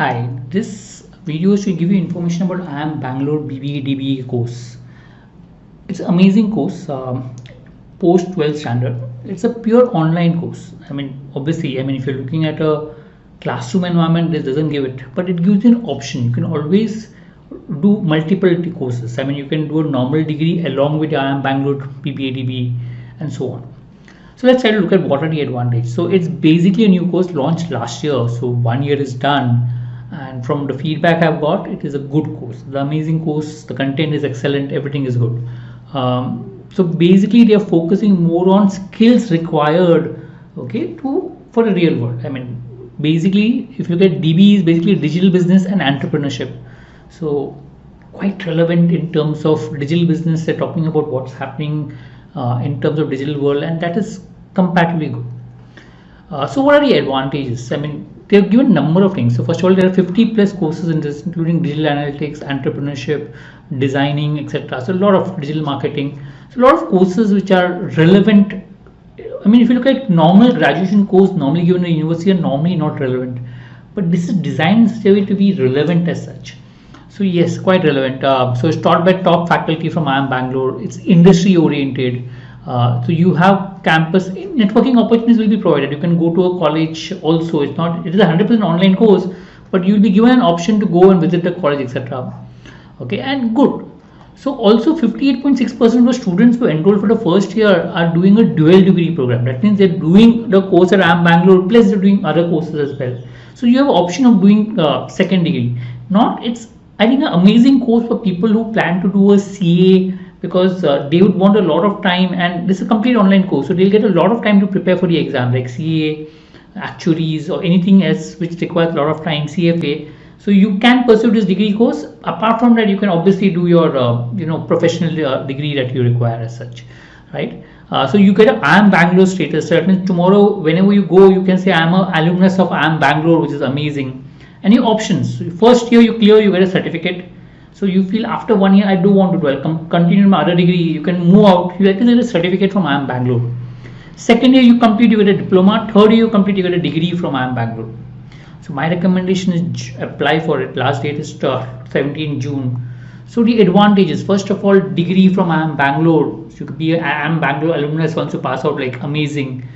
Hi, this video should give you information about IIM Bangalore BBA DBE course. It's an amazing course, post 12 standard. It's a pure online course. Obviously, if you're looking at a classroom environment, this doesn't give it, but it gives you an option. You can always do multiple courses. You can do a normal degree along with IIM Bangalore BBA DBE and so on. So let's try to look at what are the advantages. So it's basically a new course launched last year. So 1 year is done. And from the feedback I've got, it is a good course, the amazing course, the content is excellent, everything is good. So basically they are focusing more on skills required, for the real world. Basically if you look at DBE is basically digital business and entrepreneurship. So quite relevant in terms of digital business. They're talking about what's happening in terms of digital world, and that is comparatively good. So what are the advantages? They've given a number of things. So first of all, there are 50 plus courses in this, including digital analytics, entrepreneurship, designing, etc. So a lot of digital marketing. So a lot of courses which are relevant. If you look at normal graduation course normally given in a university, are normally not relevant. But this is designed in such a way to be relevant as such. So yes, quite relevant. So it's taught by top faculty from IIM Bangalore. It's industry oriented. So you have campus networking opportunities will be provided. You can go to a college also. It is a 100% online course, but you'll be given an option to go and visit the college, etc. And good. So also 58.6% of students who enroll for the first year are doing a dual degree program. That means they're doing the course at IIM Bangalore plus they're doing other courses as well. So you have an option of doing second degree. It's I think an amazing course for people who plan to do a CA, because they would want a lot of time, and this is a complete online course, so they'll get a lot of time to prepare for the exam, like CA, actuaries, or anything else which requires a lot of time, CFA. So you can pursue this degree course. Apart from that, you can obviously do your professional degree that you require as such, right? So you get an IIM Bangalore status. So that means tomorrow, whenever you go, you can say I'm an alumnus of IIM Bangalore, which is amazing. And your options: first year you clear, you get a certificate. So you feel after 1 year, I do want to do, I'll continue my other degree, you can move out, you get a certificate from IIM Bangalore. Second year you complete, you get a diploma. Third year you complete, you get a degree from IIM Bangalore. So my recommendation is apply for it. Last date is 17 June. So the advantages, first of all, degree from IIM Bangalore. So you could be an IIM Bangalore alumnus once you pass out, like amazing.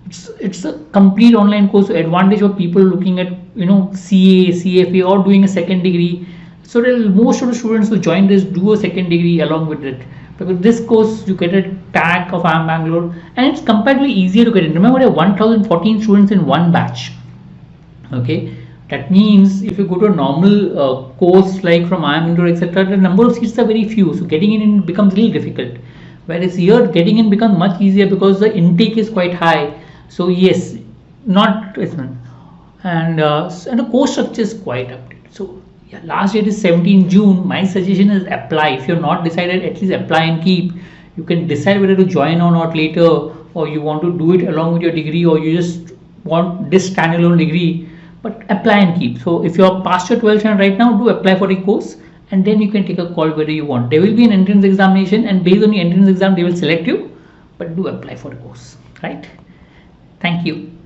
It's a complete online course. So advantage for people looking at CA, CFA, or doing a second degree. So most of the students who join this do a second degree along with it, because this course you get a tag of IIM Bangalore, and it's comparatively easier to get in. Remember, there are 1014 students in one batch. That means if you go to a normal course like from IIM Bangalore, etc., the number of seats are very few, so getting in becomes really difficult. Whereas here, getting in becomes much easier because the intake is quite high. So yes, and the course structure is quite updated. So yeah, last date is 17 June. My suggestion is apply. If you're not decided, at least apply and keep. You can decide whether to join or not later, or you want to do it along with your degree, or you just want this standalone degree, but apply and keep. So if you're past your 12th and right now, do apply for the course, and then you can take a call whether you want. There will be an entrance examination, and based on the entrance exam, they will select you, but do apply for the course, right? Thank you.